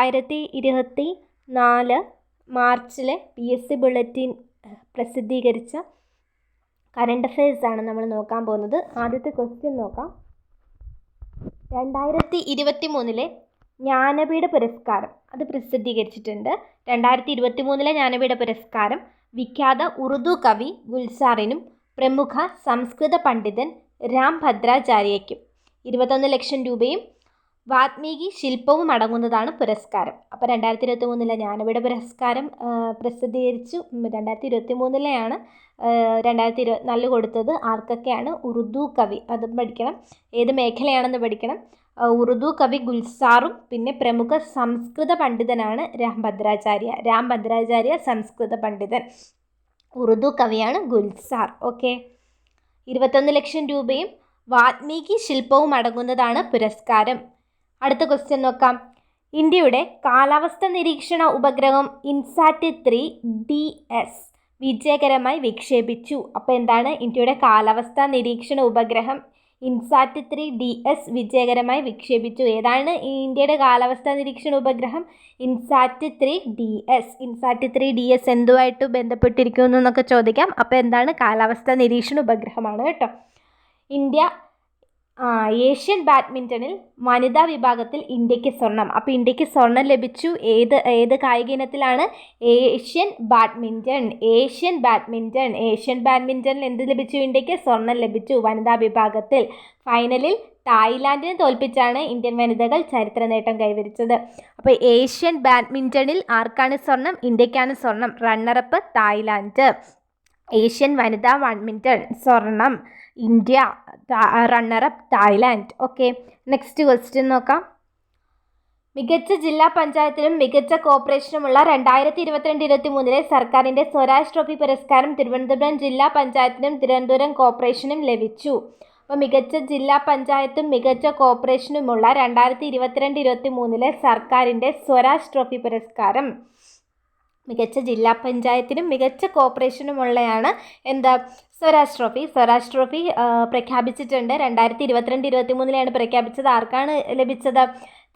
2024 മാർച്ചിലെ PSC bulletin പ്രസിദ്ധീകരിച്ച current affairs ആണ് നമ്മൾ നോക്കാൻ പോകുന്നത്. ആദ്യത്തെ ക്വസ്റ്റ്യൻ നോക്കാം. 2023 ജ്ഞാനപീഠ പുരസ്കാരം അത് പ്രസിദ്ധീകരിച്ചിട്ടുണ്ട്. 2023 ജ്ഞാനപീഠ പുരസ്കാരം വിഖ്യാത ഉറുദു കവി ഗുൽസാറിനും പ്രമുഖ സംസ്കൃത പണ്ഡിതൻ രാം ഭദ്രാചാര്യയ്ക്കും 21 ലക്ഷം രൂപയും വാത്മീകി ശില്പവും അടങ്ങുന്നതാണ് പുരസ്കാരം. അപ്പോൾ 2023 ജ്ഞാനപീഠ പുരസ്കാരം പ്രസിദ്ധീകരിച്ചു. 2023 2024 കൊടുത്തത് ആർക്കൊക്കെയാണ്? ഉറുദു കവി, അതും പഠിക്കണം. ഏത് മേഖലയാണെന്ന് പഠിക്കണം. ഉറുദു കവി ഗുൽസാറും പിന്നെ പ്രമുഖ സംസ്കൃത പണ്ഡിതനാണ് രാം ഭദ്രാചാര്യ സംസ്കൃത പണ്ഡിതൻ. ഉറുദു കവിയാണ് ഗുൽസാർ. ഓക്കെ, 21 ലക്ഷം രൂപയും വാത്മീകി ശില്പവും അടങ്ങുന്നതാണ് പുരസ്കാരം. അടുത്ത ക്വസ്റ്റ്യൻ നോക്കാം. ഇന്ത്യയുടെ കാലാവസ്ഥ നിരീക്ഷണ ഉപഗ്രഹം ഇൻസാറ്റ് 3DS വിജയകരമായി വിക്ഷേപിച്ചു. അപ്പോൾ എന്താണ്? ഇന്ത്യയുടെ കാലാവസ്ഥ നിരീക്ഷണ ഉപഗ്രഹം ഇൻസാറ്റ് 3DS വിജയകരമായി വിക്ഷേപിച്ചു. ഏതാണ് ഇന്ത്യയുടെ കാലാവസ്ഥ നിരീക്ഷണ ഉപഗ്രഹം? ഇൻസാറ്റ് 3DS. ഇൻസാറ്റ് 3DS എന്തുമായിട്ട് ബന്ധപ്പെട്ടിരിക്കുന്നു എന്നൊക്കെ ചോദിക്കാം. അപ്പോൾ എന്താണ്? കാലാവസ്ഥ നിരീക്ഷണ ഉപഗ്രഹമാണ് കേട്ടോ. ഏഷ്യൻ ബാഡ്മിൻ്റണിൽ വനിതാ വിഭാഗത്തിൽ ഇന്ത്യക്ക് സ്വർണം. അപ്പോൾ ഇന്ത്യക്ക് സ്വർണം ലഭിച്ചു. ഏത് കായിക ഇനത്തിലാണ്? ഏഷ്യൻ ബാഡ്മിൻ്റണിൽ എന്ത് ലഭിച്ചു? ഇന്ത്യക്ക് സ്വർണം ലഭിച്ചു വനിതാ വിഭാഗത്തിൽ. ഫൈനലിൽ തായ്ലാൻഡിനെ തോൽപ്പിച്ചാണ് ഇന്ത്യൻ വനിതകൾ ചരിത്ര നേട്ടം കൈവരിച്ചത്. അപ്പോൾ ഏഷ്യൻ ബാഡ്മിൻ്റണിൽ ആർക്കാണ് സ്വർണം? ഇന്ത്യക്കാണ് സ്വർണം. Runner-up Thailand. ഏഷ്യൻ വനിതാ ബാഡ്മിൻ്റൺ സ്വർണം India, runner-up Thailand. Okay, next question നോക്കാം. മികച്ച ജില്ലാ പഞ്ചായത്തിനും മികച്ച കോർപ്പറേഷനുമുള്ള 2022-23 സർക്കാരിൻ്റെ സ്വരാജ് ട്രോഫി പുരസ്കാരം തിരുവനന്തപുരം ജില്ലാ പഞ്ചായത്തിനും തിരുവനന്തപുരം കോർപ്പറേഷനും ലഭിച്ചു. അപ്പോൾ മികച്ച ജില്ലാ പഞ്ചായത്തും മികച്ച കോർപ്പറേഷനുമുള്ള 2022-23 സർക്കാരിൻ്റെ സ്വരാജ് ട്രോഫി പുരസ്കാരം മികച്ച ജില്ലാ പഞ്ചായത്തിനും മികച്ച കോർപ്പറേഷനുമുള്ളതാണ് എന്താ? സ്വരാജ് ട്രോഫി പ്രഖ്യാപിച്ചിട്ടുണ്ട്. 2022-23 പ്രഖ്യാപിച്ചത്. ആർക്കാണ് ലഭിച്ചത്?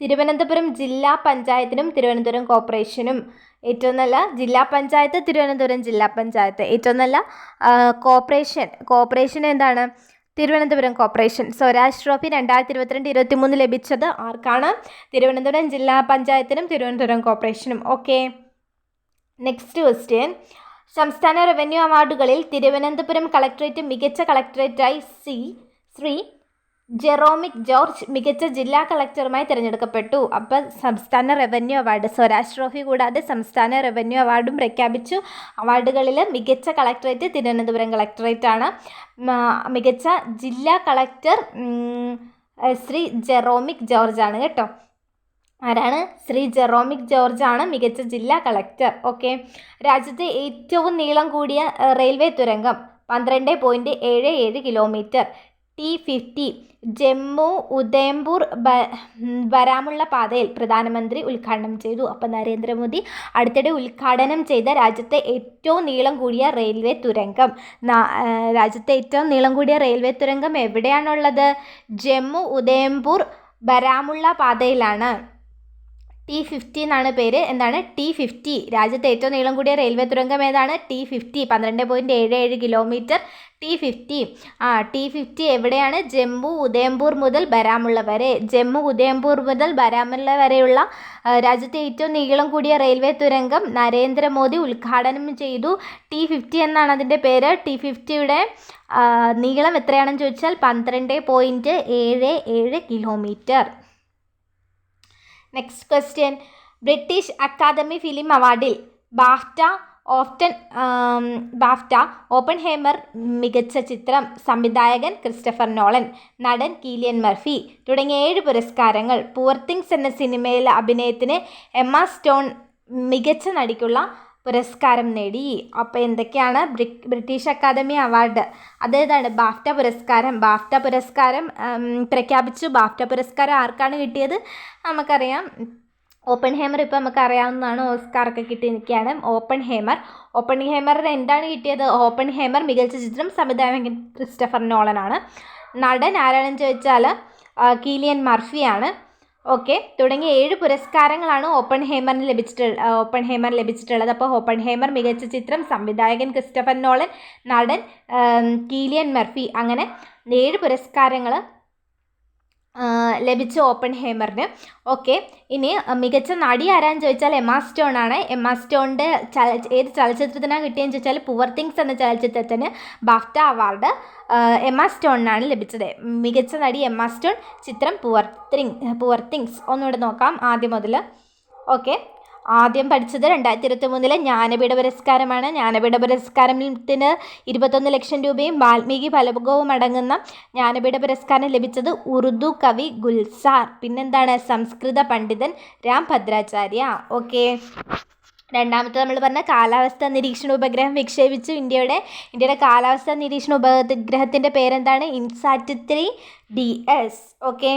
തിരുവനന്തപുരം ജില്ലാ പഞ്ചായത്തിനും തിരുവനന്തപുരം കോർപ്പറേഷനും. ഏറ്റവും നല്ല ജില്ലാ പഞ്ചായത്ത് തിരുവനന്തപുരം ജില്ലാ പഞ്ചായത്ത്. ഏറ്റവും നല്ല കോർപ്പറേഷൻ എന്താണ്? തിരുവനന്തപുരം കോർപ്പറേഷൻ. സ്വരാജ് ട്രോഫി 2022-23 ലഭിച്ചത് ആർക്കാണ്? തിരുവനന്തപുരം ജില്ലാ പഞ്ചായത്തിനും തിരുവനന്തപുരം കോർപ്പറേഷനും. Okay, next question. സംസ്ഥാന റവന്യൂ അവാർഡുകളിൽ തിരുവനന്തപുരം കളക്ടറേറ്റ് മികച്ച കളക്ടറേറ്റായി ശ്രീ ജെറോമിക് ജോർജ് മികച്ച ജില്ലാ കളക്ടറുമായി തിരഞ്ഞെടുക്കപ്പെട്ടു. അപ്പോൾ സംസ്ഥാന റവന്യൂ അവാർഡ്, സ്വരാജ് ട്രോഫി കൂടാതെ സംസ്ഥാന റവന്യൂ അവാർഡും പ്രഖ്യാപിച്ചു. അവാർഡുകളിൽ മികച്ച കളക്ടറേറ്റ് തിരുവനന്തപുരം കളക്ടറേറ്റാണ്. മികച്ച ജില്ലാ കളക്ടർ ശ്രീ ജെറോമിക് ജോർജ് ആണ് കേട്ടോ. ആരാണ്? ശ്രീ ജെറോമിക് ജോർജ് ആണ് മികച്ച ജില്ലാ കളക്ടർ. ഓക്കെ, രാജ്യത്തെ ഏറ്റവും നീളം കൂടിയ റെയിൽവേ തുരങ്കം 12.77 കിലോമീറ്റർ T50 ജമ്മു ഉദയംപൂർ ബരാമുള്ള പാതയിൽ പ്രധാനമന്ത്രി ഉദ്ഘാടനം ചെയ്തു. അപ്പോൾ നരേന്ദ്രമോദി അടുത്തിടെ ഉദ്ഘാടനം ചെയ്ത രാജ്യത്തെ ഏറ്റവും നീളം കൂടിയ റെയിൽവേ തുരങ്കം എവിടെയാണുള്ളത്? ജമ്മു ഉദയംപൂർ ബരാമുള്ള പാതയിലാണ്. T50 എന്നാണ് പേര്. എന്താണ്? T50. രാജ്യത്തെ ഏറ്റവും നീളം കൂടിയ റെയിൽവേ തുരങ്കം ഏതാണ്? T50. 12.77 കിലോമീറ്റർ T50 എവിടെയാണ്? ജമ്മു ഉദയംപൂർ മുതൽ ബരാമുള്ള വരെയുള്ള രാജ്യത്തെ ഏറ്റവും നീളം കൂടിയ റെയിൽവേ തുരങ്കം നരേന്ദ്രമോദി ഉദ്ഘാടനം ചെയ്തു. T50 എന്നാണ് അതിൻ്റെ പേര്. T50യുടെ നീളം എത്രയാണെന്ന് ചോദിച്ചാൽ 12.77 kilometre. Next question. British academy film അവാർഡിൽ ബാഫ്റ്റ ഓപ്പൺഹൈമർ മികച്ച ചിത്രം, സംവിധായകൻ ക്രിസ്റ്റഫർ നോളൻ, നടൻ കീലിയൻ മർഫി തുടങ്ങിയ 7 പുരസ്കാരങ്ങൾ. പുവർ തിങ്സ് എന്ന സിനിമയിലെ അഭിനയത്തിന് എമ്മ സ്റ്റോൺ മികച്ച നടിക്കുള്ള പുരസ്കാരം നേടി. അപ്പോൾ എന്തൊക്കെയാണ്? ബ്രിട്ടീഷ് അക്കാദമി അവാർഡ് അതേതാണ്? ബാഫ്റ്റ പുരസ്കാരം പ്രഖ്യാപിച്ചു. ബാഫ്റ്റ പുരസ്കാരം ആർക്കാണ് കിട്ടിയത്? നമുക്കറിയാം. ഓപ്പൺഹൈമർ ഇപ്പോൾ നമുക്ക് അറിയാവുന്നതാണ്. ഓസ്കാറൊക്കെ കിട്ടി നിൽക്കുകയാണ് ഓപ്പൺഹൈമറിന് എന്താണ് കിട്ടിയത്? ഓപ്പൺഹൈമർ മികച്ച ചിത്രം, സംവിധായകൻ ക്രിസ്റ്റഫർ നോളനാണ്. നടൻ ആരാണെന്ന് ചോദിച്ചാൽ കീലിയൻ മർഫിയാണ്. ഓക്കെ, തുടങ്ങിയ 7 പുരസ്കാരങ്ങളാണ് ഓപ്പൺഹൈമറിന് ലഭിച്ചിട്ടുള്ളത്. അപ്പോൾ ഓപ്പൺഹൈമർ മികച്ച ചിത്രം, സംവിധായകൻ ക്രിസ്റ്റഫർ നോളൻ, നടൻ കിലിയൻ മർഫി, അങ്ങനെ 7 പുരസ്കാരങ്ങൾ ലഭിച്ചു ഓപ്പൺഹൈമറിന്. ഓക്കെ, ഇനി മികച്ച നടി ആരാന്ന് ചോദിച്ചാൽ എമ്മ സ്റ്റോൺ ആണ്. എമ്മ സ്റ്റോണിൻ്റെ ഏത് ചലച്ചിത്രത്തിനാണ് കിട്ടിയെന്ന് ചോദിച്ചാൽ പുവർ തിങ്സ് എന്ന ചലച്ചിത്രത്തിന് ബാഫ്റ്റ അവാർഡ് എമ്മ സ്റ്റോണിനാണ് ലഭിച്ചത്. മികച്ച നടി എമ്മ സ്റ്റോൺ, ചിത്രം പുവർ തിങ്സ്. ഒന്നുകൂടെ നോക്കാം ആദ്യം മുതൽ. ഓക്കെ, ആദ്യം പഠിച്ചത് 2023 ജ്ഞാനപീഠ പുരസ്കാരമാണ്. ജ്ഞാനപീഠ പുരസ്കാരത്തിന് 21 ലക്ഷം രൂപയും വാൽമീകി ഫലകവും അടങ്ങുന്ന ജ്ഞാനപീഠ പുരസ്കാരം ലഭിച്ചത് ഉറുദു കവി ഗുൽസാർ. പിന്നെന്താണ്, സംസ്കൃത പണ്ഡിതൻ രാം ഭദ്രാചാര്യ. ഓക്കെ, രണ്ടാമത്തെ നമ്മൾ പറഞ്ഞ കാലാവസ്ഥാ നിരീക്ഷണ ഉപഗ്രഹം വിക്ഷേപിച്ചു. ഇന്ത്യയുടെ കാലാവസ്ഥാ നിരീക്ഷണ ഉപഗ്രഹത്തിൻ്റെ പേരെന്താണ്, ഇൻസാറ്റ് 3DS. ഓക്കെ,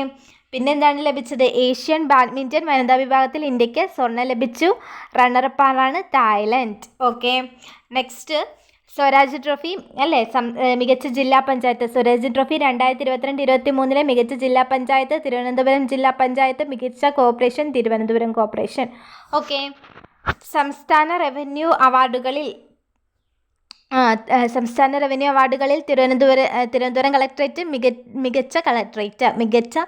പിന്നെന്താണ് ലഭിച്ചത്, ഏഷ്യൻ ബാഡ്മിൻ്റൺ വനിതാ വിഭാഗത്തിൽ ഇന്ത്യക്ക് സ്വർണ്ണം ലഭിച്ചു. റണ്ണറപ്പാണ് Thailand. Okay, next Swaraj trophy അല്ലേ, മികച്ച ജില്ലാ പഞ്ചായത്ത്. സ്വരാജ് ട്രോഫി 2022-23 മികച്ച ജില്ലാ പഞ്ചായത്ത് തിരുവനന്തപുരം ജില്ലാ പഞ്ചായത്ത്, മികച്ച കോർപ്പറേഷൻ തിരുവനന്തപുരം കോർപ്പറേഷൻ. ഓക്കെ, സംസ്ഥാന റവന്യൂ അവാർഡുകളിൽ തിരുവനന്തപുരം കളക്ടറേറ്റ് മികച്ച കളക്ടറേറ്റ്. മികച്ച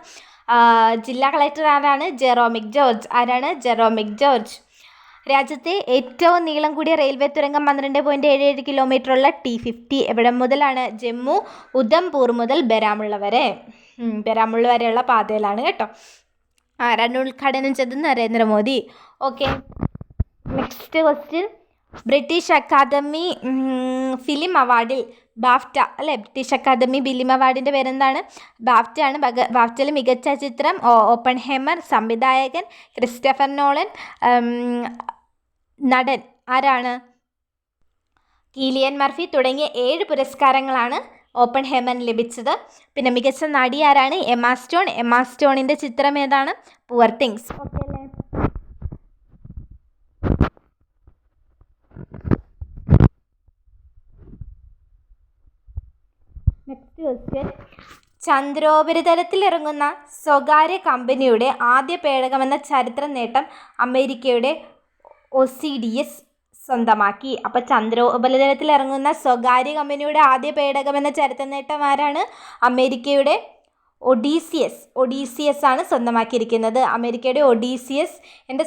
ജില്ലാ കളക്ടർ ആരാണ്, ജെറോമിക് ജോർജ്. രാജ്യത്തെ ഏറ്റവും നീളം കൂടിയ റെയിൽവേ തുരങ്കം 12.77 കിലോമീറ്ററുള്ള T50 എവിടെ മുതലാണ്, ജമ്മു ഉധംപൂർ മുതൽ ബരാമുള്ള വരെയുള്ള പാതയിലാണ് കേട്ടോ. ആരാണ് ഉദ്ഘാടനം ചെയ്തത്, Narendra Modi. Okay, next question, British academy film അവാർഡിൽ ബാഫ്റ്റ അല്ലേ, ബ്രിട്ടീഷ് അക്കാദമി ഫിലിം അവാർഡിൻ്റെ പേരെന്താണ്, ബാഫ്റ്റയാണ്. ബാഫ്റ്റയിൽ മികച്ച ചിത്രം ഓപ്പൺഹൈമർ, സംവിധായകൻ ക്രിസ്റ്റഫർ നോളൻ, നടൻ ആരാണ്, കിലിയൻ മർഫി. തുടങ്ങിയ 7 പുരസ്കാരങ്ങളാണ് ഓപ്പൺഹൈമറിന് ലഭിച്ചത്. പിന്നെ മികച്ച നടി ആരാണ്, എമ്മ സ്റ്റോണിൻ്റെ ചിത്രം ഏതാണ്, പുവർ തിങ്സ്. ഓക്കെ അല്ലേ. നെക്സ്റ്റ് ക്വസ്റ്റ്യൻ, ചന്ദ്രോപരിതലത്തിൽ ഇറങ്ങുന്ന സ്വകാര്യ കമ്പനിയുടെ ആദ്യ പേടകമെന്ന ചരിത്ര നേട്ടം അമേരിക്കയുടെ OCDS സ്വന്തമാക്കി. അപ്പോൾ ചന്ദ്രോപരിതലത്തിൽ ഇറങ്ങുന്ന സ്വകാര്യ കമ്പനിയുടെ ആദ്യ പേടകമെന്ന ചരിത്ര നേട്ടം ആരാണ്, അമേരിക്കയുടെ ഒഡീസിയസ് ആണ് സ്വന്തമാക്കിയിരിക്കുന്നത്. അമേരിക്കയുടെ ഒഡീസിയസ്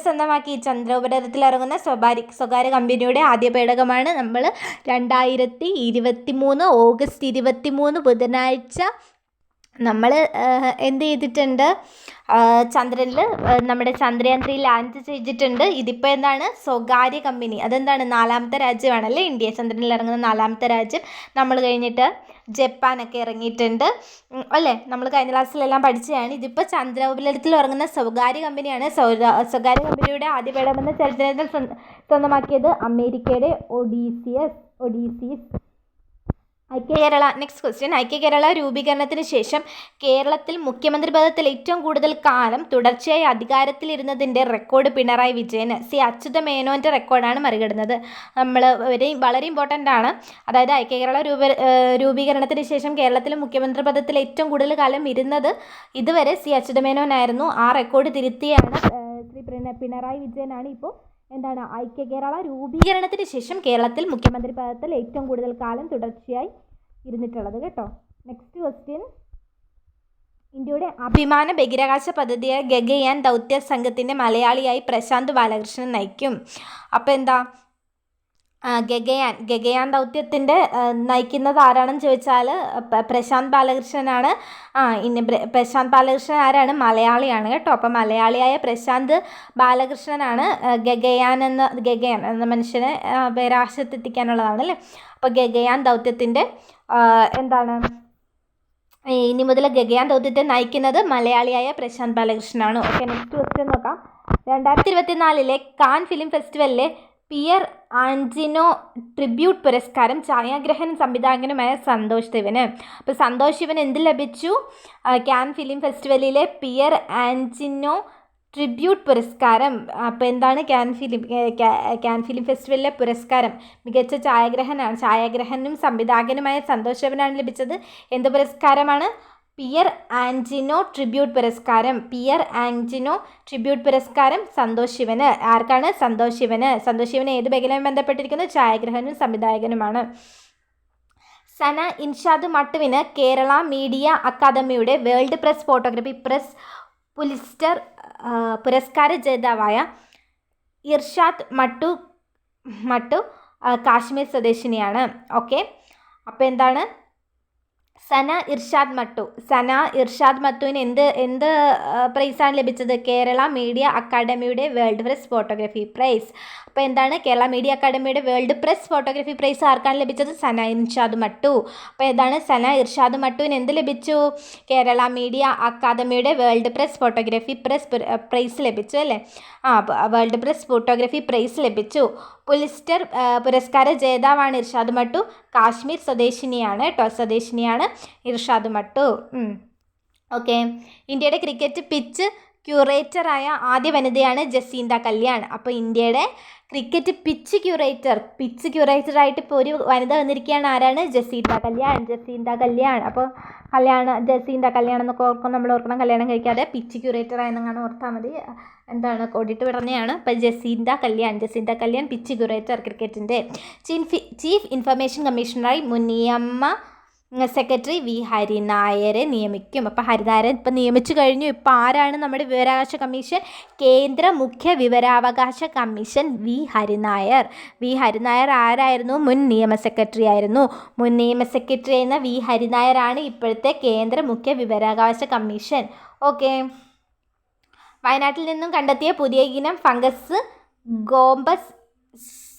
സ്വന്തമാക്കി. ചന്ദ്രോപരിതലത്തിൽ ഇറങ്ങുന്ന സ്വകാര്യ കമ്പനിയുടെ ആദ്യ പേടകമാണ്. നമ്മൾ 2023 ഓഗസ്റ്റ് 23 ബുധനാഴ്ച നമ്മൾ എന്ത് ചെയ്തിട്ടുണ്ട്, ചന്ദ്രനിൽ നമ്മുടെ ചന്ദ്രയാൻ 3 ലാൻഡ് ചെയ്തിട്ടുണ്ട്. ഇതിപ്പോൾ എന്താണ്, സ്വകാര്യ കമ്പനി. അതെന്താണ്, 4ാമത്തെ രാജ്യമാണല്ലേ ഇന്ത്യ, ചന്ദ്രനിൽ ഇറങ്ങുന്ന 4ാമത്തെ രാജ്യം. നമ്മൾ കഴിഞ്ഞിട്ട് ജപ്പാനൊക്കെ ഇറങ്ങിയിട്ടുണ്ട് അല്ലേ, നമ്മൾ കഴിഞ്ഞ ക്ലാസ്സിലെല്ലാം പഠിച്ചതാണ്. ഇതിപ്പോൾ ചന്ദ്രോപരിതലത്തിൽ ഇറങ്ങുന്ന സ്വകാര്യ കമ്പനിയാണ്. സ്വകാര്യ കമ്പനിയുടെ ആദ്യ പേടകമെന്ന ചരിത്രത്തിൽ സ്വന്തമാക്കിയത് അമേരിക്കയുടെ Odysseus. Aikya Kerala. Next question, Aikya Kerala രൂപീകരണത്തിന് ശേഷം കേരളത്തിൽ മുഖ്യമന്ത്രി പദത്തിൽ ഏറ്റവും കൂടുതൽ കാലം തുടർച്ചയായി അധികാരത്തിലിരുന്നതിൻ്റെ റെക്കോർഡ് പിണറായി വിജയന്. അച്യുത മേനോൻ്റെ റെക്കോർഡാണ് മറികടന്നത്. നമ്മൾ വളരെ ഇമ്പോർട്ടൻ്റ് ആണ്. അതായത് ഐക്യകേരള രൂപീകരണത്തിന് ശേഷം കേരളത്തിൽ മുഖ്യമന്ത്രി പദത്തിൽ ഏറ്റവും കൂടുതൽ കാലം ഇരുന്നത് ഇതുവരെ അച്യുത മേനോനായിരുന്നു. ആ റെക്കോർഡ് തിരുത്തിയാണ് പിണറായി വിജയനാണ് ഇപ്പോൾ എന്താണ്, ഐക്യകേരള രൂപീകരണത്തിന് ശേഷം കേരളത്തിൽ മുഖ്യമന്ത്രി പദത്തിൽ ഏറ്റവും കൂടുതൽ കാലം തുടർച്ചയായി ഇരുന്നിട്ടുള്ളത് കേട്ടോ. നെക്സ്റ്റ് ക്വസ്റ്റ്യൻ, ഇന്ത്യയുടെ അഭിമാന ബഹിരാകാശ പദ്ധതിയായ ഗഗയാൻ ദൗത്യ സംഘത്തിൻ്റെ മലയാളിയായി പ്രശാന്ത് ബാലകൃഷ്ണൻ നയിക്കും. അപ്പോൾ എന്താ, ഗഗയാൻ ദൗത്യത്തിൻ്റെ നയിക്കുന്നത് ആരാണെന്ന് ചോദിച്ചാൽ പ്രശാന്ത് ബാലകൃഷ്ണനാണ്. ഇനി പ്രശാന്ത് ബാലകൃഷ്ണൻ ആരാണ്, മലയാളിയാണ് കേട്ടോ. അപ്പോൾ മലയാളിയായ പ്രശാന്ത് ബാലകൃഷ്ണനാണ് ഗഗയാൻ എന്ന മനുഷ്യനെ ബഹിരാകാശത്തെത്തിക്കാനുള്ളതാണ് അല്ലേ. അപ്പോൾ ഗഗയാൻ ദൗത്യത്തിൻ്റെ എന്താണ്, ഇനി മുതൽ ഗഗയാൻ ദൗത്യത്തെ നയിക്കുന്നത് മലയാളിയായ പ്രശാന്ത് ബാലകൃഷ്ണനാണ്. ഓക്കെ, നെക്സ്റ്റ് ക്വസ്റ്റ്യൻ നോക്കാം. 2024 കാൻ ഫിലിം ഫെസ്റ്റിവലിലെ പിയർ ആൻജിനോ ട്രിബ്യൂട്ട് പുരസ്കാരം ഛായാഗ്രഹനും സംവിധായകനുമായ സന്തോഷ് ശിവന്. അപ്പോൾ സന്തോഷ് ശിവൻ എന്ത് ലഭിച്ചു, കാൻ ഫിലിം ഫെസ്റ്റിവലിലെ പിയർ ആൻജിനോ ട്രിബ്യൂട്ട് പുരസ്കാരം. അപ്പോൾ എന്താണ് കാൻ ഫിലിം ഫെസ്റ്റിവലിലെ പുരസ്കാരം, മികച്ച ഛായാഗ്രഹനും സംവിധായകനുമായ സന്തോഷ് ശിവനാണ് ലഭിച്ചത്. എന്ത് പുരസ്കാരമാണ്, പിയർ ആൻജിനോ ട്രിബ്യൂട്ട് പുരസ്കാരം, പിയർ ആൻജിനോ ട്രിബ്യൂട്ട് പുരസ്കാരം സന്തോഷ് ശിവന്. ആർക്കാണ്? സന്തോഷ് ശിവന്. സന്തോഷ് ശിവന് ഏത് മേഖലയുമായി ബന്ധപ്പെട്ടിരിക്കുന്നു? ഛായാഗ്രഹനും സംവിധായകനുമാണ്. സന ഇൻഷാദ് മട്ടുവിന് കേരള മീഡിയ അക്കാദമിയുടെ world press photography press Pulitzer പുരസ്കാര ജേതാവായ ഇർഷാദ് മട്ടു കാശ്മീർ സ്വദേശിനിയാണ്. ഓക്കെ, അപ്പോൾ എന്താണ്? സന ഇർഷാദ് മട്ടുവിന് എന്ത് പ്രൈസാണ് ലഭിച്ചത്? കേരള മീഡിയ അക്കാദമിയുടെ വേൾഡ് പ്രസ് ഫോട്ടോഗ്രാഫി പ്രൈസ്. അപ്പോൾ എന്താണ്? കേരള മീഡിയ അക്കാദമിയുടെ വേൾഡ് പ്രസ് ഫോട്ടോഗ്രാഫി പ്രൈസ് ആർക്കാണ് ലഭിച്ചത്? സന ഇർഷാദ് മട്ടു. അപ്പോൾ ഏതാണ്? സന ഇർഷാദ് മട്ടുവിന് എന്ത് ലഭിച്ചു? കേരള മീഡിയ അക്കാദമിയുടെ വേൾഡ് പ്രസ് ഫോട്ടോഗ്രാഫി പ്രൈസ് ലഭിച്ചു അല്ലേ? വേൾഡ് പ്രസ് ഫോട്ടോഗ്രാഫി പ്രൈസ് ലഭിച്ചു. പുലിസ്റ്റർ പുരസ്കാര ജേതാവാണ് ഇർഷാദ് മട്ടു. കാശ്മീർ സ്വദേശിനിയാണ് ഇർഷാദ് മട്ടു. ഓക്കെ, ഇന്ത്യയുടെ ക്രിക്കറ്റ് പിച്ച് ക്യൂറേറ്ററായ ആദ്യ വനിതയാണ് ജസീന്ത കല്യാൺ. അപ്പോൾ ഇന്ത്യയുടെ ക്രിക്കറ്റ് പിച്ച് ക്യൂറേറ്ററായിട്ട് ഇപ്പോൾ ഒരു വനിത വന്നിരിക്കുകയാണ്. ആരാണ്? ജസീന്ത കല്യാൺ. അപ്പോൾ ജസീന്ത കല്യാൺ എന്നൊക്കെ നമ്മൾ ഓർക്കണം. കല്യാണം കഴിക്കാതെ പിച്ച് ക്യൂറേറ്റർ ആയെന്നങ്ങനെ ഓർത്താൽ മതി. എന്താണ്? കോഡിട്ട് പറഞ്ഞതാണ്. അപ്പോൾ ജസീന്ത കല്യാൺ പിച്ച് ക്യൂറേറ്റർ ക്രിക്കറ്റിൻ്റെ. ചീഫ് ഇൻഫർമേഷൻ കമ്മീഷണറായി മുൻ നിയമ സെക്രട്ടറി വി ഹരിനായരെ നിയമിക്കും. അപ്പോൾ ഹരിനായരെ ഇപ്പം നിയമിച്ചു കഴിഞ്ഞു. ഇപ്പോൾ ആരാണ് നമ്മുടെ വിവരാവകാശ കമ്മീഷൻ? കേന്ദ്ര മുഖ്യ വിവരാവകാശ കമ്മീഷൻ വി ഹരിനായർ ആരായിരുന്നു? മുൻ നിയമ സെക്രട്ടറി ആയിരുന്നു. മുൻ നിയമ സെക്രട്ടറി എന്ന വി ഹരിനായരാണ് ഇപ്പോഴത്തെ കേന്ദ്ര മുഖ്യ വിവരാവകാശ കമ്മീഷൻ. ഓക്കെ, വയനാട്ടിൽ നിന്നും കണ്ടെത്തിയ പുതിയ ഇനം ഫംഗസ് ഗോംബസ്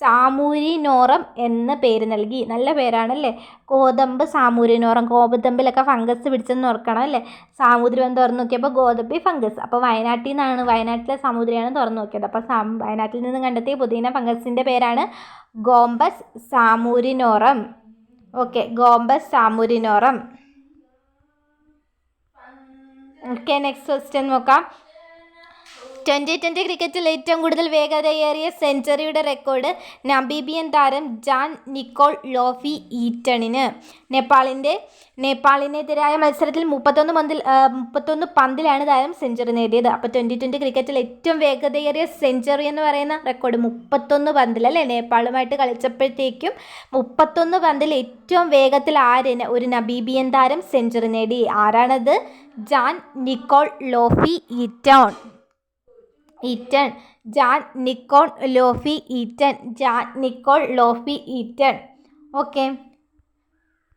സാമൂരിനോറം എന്ന പേര് നൽകി. നല്ല പേരാണല്ലേ? ഗോതമ്പ് സാമൂരിനോറം. ഗോതമ്പിലൊക്കെ ഫംഗസ് പിടിച്ചെന്ന് ഓർക്കണം അല്ലേ? സാമൂതിരി തുറന്നു നോക്കിയപ്പോൾ ഗോതമ്പ് ഫംഗസ്. അപ്പോൾ വയനാട്ടിലെ സാമൂതിരിയാണ് തുറന്നു നോക്കിയത്. അപ്പോൾ വയനാട്ടിൽ നിന്നും കണ്ടെത്തിയ പുതിയ ഫംഗസിൻ്റെ പേരാണ് ഗോംബസ് സാമൂരിനോറം. ഓക്കെ, ഗോംബസ് സാമൂരിനോറം. ഓക്കെ, നെക്സ്റ്റ് ക്വസ്റ്റ്യൻ നോക്കാം. 2020 ക്രിക്കറ്റിൽ ഏറ്റവും കൂടുതൽ വേഗതയേറിയ സെഞ്ചുറിയുടെ റെക്കോർഡ് നമീബിയൻ താരം ജാൻ നിക്കോൾ ലോഫി ഈറ്റണിന്. നേപ്പാളിനെതിരായ മത്സരത്തിൽ 31 പന്തിലാണ് താരം സെഞ്ചുറി നേടിയത്. അപ്പോൾ 2020 ക്രിക്കറ്റിൽ ഏറ്റവും വേഗതയേറിയ സെഞ്ചുറി എന്ന് പറയുന്ന റെക്കോർഡ് 31 പന്തിൽ അല്ലേ? നേപ്പാളുമായിട്ട് കളിച്ചപ്പോഴത്തേക്കും 31 പന്തിൽ ഏറ്റവും വേഗത്തിൽ ഒരു നമീബിയൻ താരം സെഞ്ചുറി നേടി. ആരാണത്? Jan Nicole lo-fi eaten. Jan Nicole lo-fi eaten. Okay,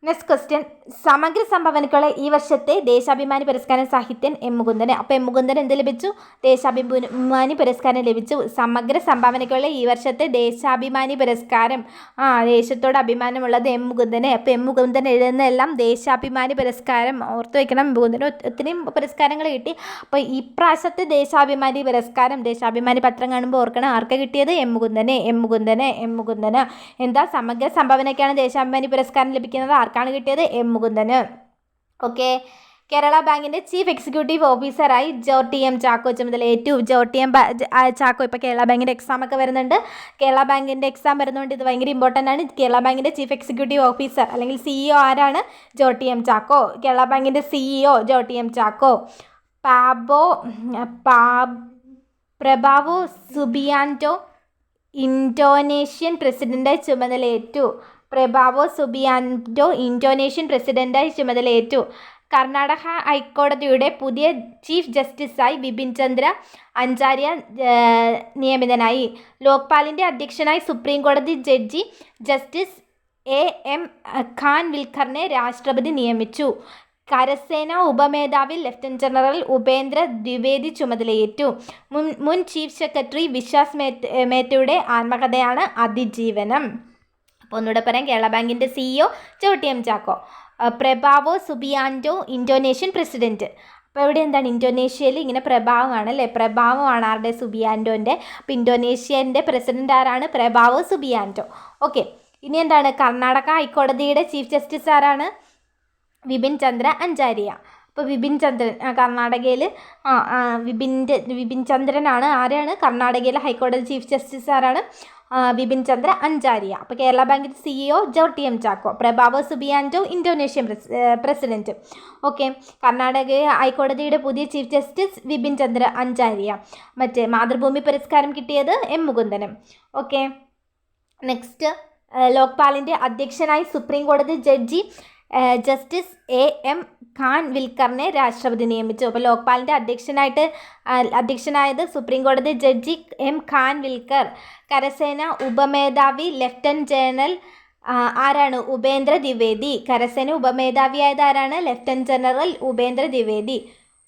next question. സമഗ്ര സംഭാവനയ്ക്കുള്ള ഈ വർഷത്തെ ദേശാഭിമാനി പുരസ്കാരം സാഹിത്യൻ എം മുകുന്ദന്. അപ്പോൾ എം മുകുന്ദൻ എന്ത് ലഭിച്ചു? ദേശാഭിമാനി പുരസ്കാരം ലഭിച്ചു. സമഗ്ര സംഭാവനയ്ക്കുള്ള ഈ വർഷത്തെ ദേശാഭിമാനി പുരസ്കാരം. ദേശത്തോട് അഭിമാനമുള്ളത് എം മുകുന്ദന്. അപ്പോൾ എം മുകുന്ദൻ എഴുതുന്നതെല്ലാം ദേശാഭിമാനി പുരസ്കാരം ഓർത്ത് വയ്ക്കണം. എം മുകുന്ദന് ഒത്തിരി പുരസ്കാരങ്ങൾ കിട്ടി. അപ്പോൾ ഈ പ്രാവശ്യത്തെ ദേശാഭിമാനി പുരസ്കാരം, ദേശാഭിമാനി പത്രം കാണുമ്പോൾ ഓർക്കണം ആർക്ക് കിട്ടിയത്? എം മുകുന്ദന്. എന്താ? സമഗ്ര സംഭാവനയ്ക്കാണ് ദേശാഭിമാനി പുരസ്കാരം ലഭിക്കുന്നത്. ആർക്കാണ് കിട്ടിയത്? എം മുകുന്ദന്. ഓക്കെ, കേരള ബാങ്കിൻ്റെ ചീഫ് എക്സിക്യൂട്ടീവ് ഓഫീസറായി ജോർട്ടി എം ചാക്കോ ചുമതലയേറ്റു. ചാക്കോ ഇപ്പോൾ കേരള ബാങ്കിൻ്റെ എക്സാമൊക്കെ വരുന്നുണ്ട്. കേരള ബാങ്കിൻ്റെ എക്സാം വരുന്നതുകൊണ്ട് ഇത് ഭയങ്കര ഇമ്പോർട്ടൻ്റ് ആണ്. കേരള ബാങ്കിൻ്റെ ചീഫ് എക്സിക്യൂട്ടീവ് ഓഫീസർ അല്ലെങ്കിൽ CEO ആരാണ്? ജോർട്ടി എം ചാക്കോ. കേരള ബാങ്കിൻ്റെ CEO Jorty M Chacko. Prabowo Subianto Indonesian പ്രസിഡൻ്റായി ചുമതലയേറ്റു. കർണാടക ഹൈക്കോടതിയുടെ പുതിയ ചീഫ് ജസ്റ്റിസായി ബിപിൻ ചന്ദ്ര അഞ്ചാര്യ നിയമിതനായി. ലോക്പാലിൻ്റെ അധ്യക്ഷനായി സുപ്രീം കോടതി ജഡ്ജി ജസ്റ്റിസ് AM ഖാൻവിൽക്കറിനെ രാഷ്ട്രപതി നിയമിച്ചു. കരസേന ഉപമേധാവി ലഫ്റ്റനന്റ് ജനറൽ ഉപേന്ദ്ര ദ്വിവേദി ചുമതലയേറ്റു. മുൻ ചീഫ് സെക്രട്ടറി വിശ്വാസ് മേത്തയുടെ ആത്മകഥയാണ് അതിജീവനം. അപ്പോൾ ഒന്നുകൂടെ പറയാം. കേരള ബാങ്കിൻ്റെ CEO Jorty M Chacko. Prabowo Subianto Indonesian president. അപ്പോൾ ഇവിടെ എന്താണ്? ഇന്തോനേഷ്യയിൽ ഇങ്ങനെ പ്രഭാവമാണ് അല്ലേ? പ്രഭാവമാണ് ആരുടെ? സുബിയാന്റോൻ്റെ. അപ്പോൾ ഇന്തോനേഷ്യൻ്റെ പ്രസിഡൻ്റ് ആരാണ്? പ്രഭാവോ സുബിയാന്റോ. ഓക്കെ, ഇനി എന്താണ്? കർണാടക ഹൈക്കോടതിയുടെ ചീഫ് ജസ്റ്റിസ് ആരാണ്? ബിപിൻ ചന്ദ്ര അഞ്ചാര്യ. അപ്പോൾ വിപിൻ ചന്ദ്രൻ കർണാടകയിൽ വിപിൻ ചന്ദ്രനാണ്. ആരാണ്? കർണാടകയിലെ ഹൈക്കോടതി ചീഫ് ജസ്റ്റിസ് ആരാണ്? വിപിൻ ചന്ദ്ര അഞ്ചാരിയ. അപ്പോൾ കേരള ബാങ്കിൻ്റെ CEO Jorty M Chacko. Prabowo Subianto Indonesian president. Okay. Karnataka ഹൈക്കോടതിയുടെ പുതിയ ചീഫ് ജസ്റ്റിസ് വിപിൻ ചന്ദ്ര അഞ്ചാരിയ. മറ്റേ മാതൃഭൂമി പുരസ്കാരം കിട്ടിയത് M മുകുന്ദനും. ഓക്കെ. നെക്സ്റ്റ്, ലോക്പാലിൻ്റെ അധ്യക്ഷനായി സുപ്രീം കോടതി ജഡ്ജി ജസ്റ്റിസ് AM ഖാൻവിൽക്കറിനെ രാഷ്ട്രപതി നിയമിച്ചു. അപ്പോൾ ലോക്പാലിൻ്റെ അധ്യക്ഷനായത് സുപ്രീം കോടതി ജഡ്ജി M ഖാൻവിൽക്കർ. കരസേന ഉപമേധാവി ലഫ്റ്റനന്റ് ജനറൽ ആരാണ്? ഉപേന്ദ്ര ദ്വിവേദി. കരസേന ഉപമേധാവിയായത് ആരാണ്? Lieutenant general Upendra Dwivedi.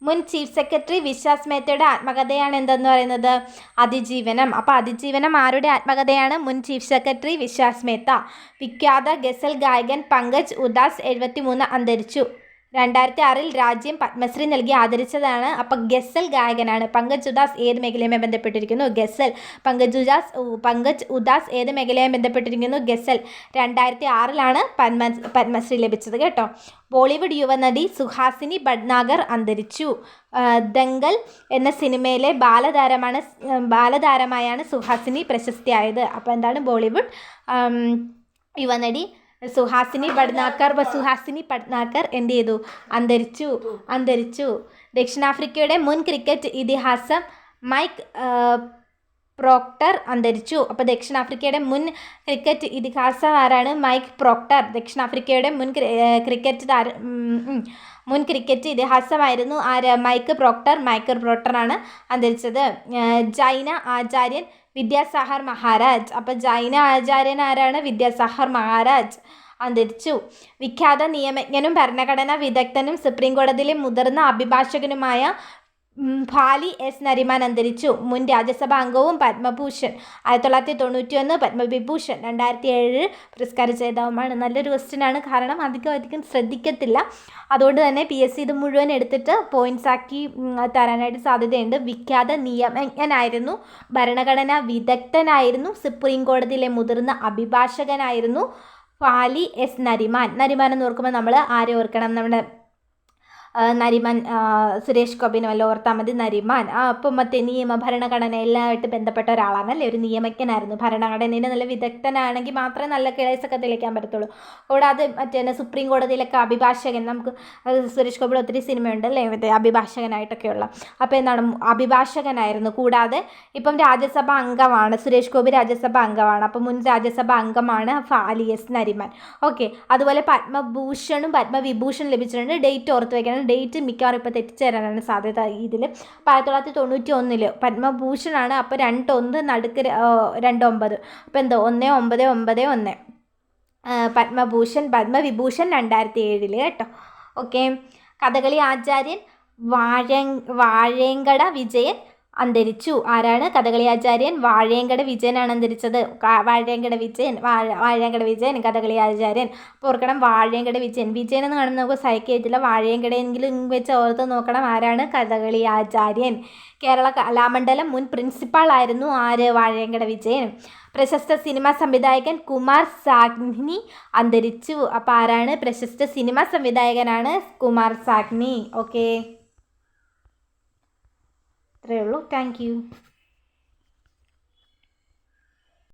മുൻ ചീഫ് സെക്രട്ടറി വിശ്വാസ് മേത്തയുടെ ആത്മകഥയാണ് എന്തെന്ന് പറയുന്നത്? അതിജീവനം. അപ്പോൾ അതിജീവനം ആരുടെ ആത്മകഥയാണ്? മുൻ ചീഫ് സെക്രട്ടറി വിശ്വാസ് മേത്ത. വിഖ്യാത ഗസൽ ഗായകൻ പങ്കജ് ഉദാസ് 73 അന്തരിച്ചു. 2006 രാജ്യം പത്മശ്രീ നൽകി ആദരിച്ചതാണ്. അപ്പം ഗസൽ ഗായകനാണ്. പങ്കജ് ഉദാസ് ഏത് മേഖലയുമായി ബന്ധപ്പെട്ടിരിക്കുന്നു? ഗസൽ. പങ്കജ് ഉദാസ് ഏത് മേഖലയുമായി ബന്ധപ്പെട്ടിരിക്കുന്നു? ഗസൽ. 2006 പത്മശ്രീ ലഭിച്ചത് കേട്ടോ. ബോളിവുഡ് യുവനടി സുഹാസിനി ഭട്നാഗർ അന്തരിച്ചു. ദംഗൽ എന്ന സിനിമയിലെ ബാലതാരമായാണ് സുഹാസിനി പ്രശസ്തിയായത്. അപ്പോൾ എന്താണ്? ബോളിവുഡ് യുവനടി സുഹാസിനി ഭട്നാഗർ എന്ത് ചെയ്തു? അന്തരിച്ചു. ദക്ഷിണാഫ്രിക്കയുടെ മുൻ ക്രിക്കറ്റ് ഇതിഹാസം മൈക്ക് പ്രോക്ടർ അന്തരിച്ചു. അപ്പോൾ ദക്ഷിണാഫ്രിക്കയുടെ മുൻ ക്രിക്കറ്റ് ഇതിഹാസം ആരാണ്? Mic Procter. ദക്ഷിണാഫ്രിക്കയുടെ മുൻ ക്രിക്കറ്റ് ഇതിഹാസമായിരുന്നു ആര്? മൈക്ക് പ്രോക്ടറാണ് അന്തരിച്ചത്. ജൈന ആചാര്യൻ വിദ്യാസാഗർ മഹാരാജ്. അപ്പോൾ ജൈന ആചാര്യൻ ആരാണ്? വിദ്യാസാഗർ മഹാരാജ് അന്തരിച്ചു. വിഖ്യാത നിയമജ്ഞനും ഭരണഘടനാ വിദഗ്ധനും സുപ്രീം കോടതിയിലെ മുതിർന്ന അഭിഭാഷകനുമായ ഫാലി എസ് നരിമാൻ അന്തരിച്ചു. മുൻ രാജ്യസഭാ അംഗവും പത്മഭൂഷൺ 1991, പത്മവിഭൂഷൺ 2007 പുരസ്കാരം ചെയ്തവുമാണ്. നല്ലൊരു ക്വസ്റ്റ്യനാണ്. കാരണം അധികം ശ്രദ്ധിക്കത്തില്ല. അതുകൊണ്ട് തന്നെ PSC ഇത് മുഴുവൻ എടുത്തിട്ട് പോയിന്റ്സ് ആക്കി തരാനായിട്ട് സാധ്യതയുണ്ട്. വിഖ്യാത നിയമജ്ഞനായിരുന്നു, ഭരണഘടനാ വിദഗ്ധനായിരുന്നു, സുപ്രീം കോടതിയിലെ മുതിർന്ന അഭിഭാഷകനായിരുന്നു ഫാലി എസ് നരിമാൻ. എന്ന് ഓർക്കുമ്പോൾ നമ്മൾ ആരെ ഓർക്കണം? നമ്മുടെ നരിമാൻ, സുരേഷ് ഗോപിനെ വല്ല ഓർത്താൽ മതി. നരിമാൻ അപ്പം മറ്റേ ഭരണഘടന എല്ലാമായിട്ട് ബന്ധപ്പെട്ട ഒരാളാണല്ലേ, ഒരു നിയമജ്ഞനായിരുന്നു. ഭരണഘടനയിൽ നല്ല വിദഗ്ധനാണെങ്കിൽ മാത്രമേ നല്ല കേസൊക്കെ തെളിയിക്കാൻ പറ്റത്തുള്ളൂ. കൂടാതെ മറ്റേ സുപ്രീം കോടതിയിലൊക്കെ അഭിഭാഷകൻ, നമുക്ക് സുരേഷ് ഗോപിയുടെ ഒത്തിരി സിനിമയുണ്ടല്ലേ മറ്റേ അഭിഭാഷകനായിട്ടൊക്കെയുള്ള. അപ്പോൾ എന്താണ്? അഭിഭാഷകനായിരുന്നു. കൂടാതെ ഇപ്പം രാജ്യസഭാ അംഗമാണ്. സുരേഷ് ഗോപി രാജ്യസഭാ അംഗമാണ്. അപ്പം മുൻ രാജ്യസഭാ അംഗമാണ് ഫാലി എസ് നരിമാൻ. ഓക്കെ. അതുപോലെ പത്മഭൂഷണും പത്മവിഭൂഷൺ ലഭിച്ചിട്ടുണ്ട്. ഡേറ്റ് ഓർത്ത് വയ്ക്കണം. ഡേറ്റ് മിക്കവാറും ഇപ്പോൾ തെറ്റിച്ചു തരാനാണ് സാധ്യത ഇതിൽ. 1991 പത്മഭൂഷണാണ്. അപ്പോൾ 2-1 നടുക്ക് 2-9. അപ്പോൾ എന്തോ 1991 പത്മവിഭൂഷൺ 2007 കേട്ടോ. ഓക്കെ. കഥകളി ആചാര്യൻ വാഴേങ്കട വിജയൻ അന്തരിച്ചു. ആരാണ്? കഥകളി ആചാര്യൻ വാഴേങ്കട വിജയനാണ് അന്തരിച്ചത്. വാഴേങ്കട വിജയൻ കഥകളി ആചാര്യൻ. അപ്പോൾ ഓർക്കണം, വാഴേങ്കട വിജയൻ എന്ന് കാണുമ്പോൾ നമുക്ക് സഹിക്കത്തില്ല. വാഴേങ്കടയെങ്കിലും വെച്ച് ഓർത്ത് നോക്കണം. ആരാണ്? കഥകളി ആചാര്യൻ. കേരള കലാമണ്ഡലം മുൻ പ്രിൻസിപ്പാൾ ആയിരുന്നു ആര്? വാഴേങ്കട വിജയൻ. പ്രശസ്ത സിനിമാ സംവിധായകൻ കുമാർ സാഗ്നി അന്തരിച്ചു. അപ്പോൾ ആരാണ്? പ്രശസ്ത സിനിമാ സംവിധായകനാണ് കുമാർ സാഗ്നി. ഓക്കെ, ഇത്രയേ ഉള്ളൂ. Thank you.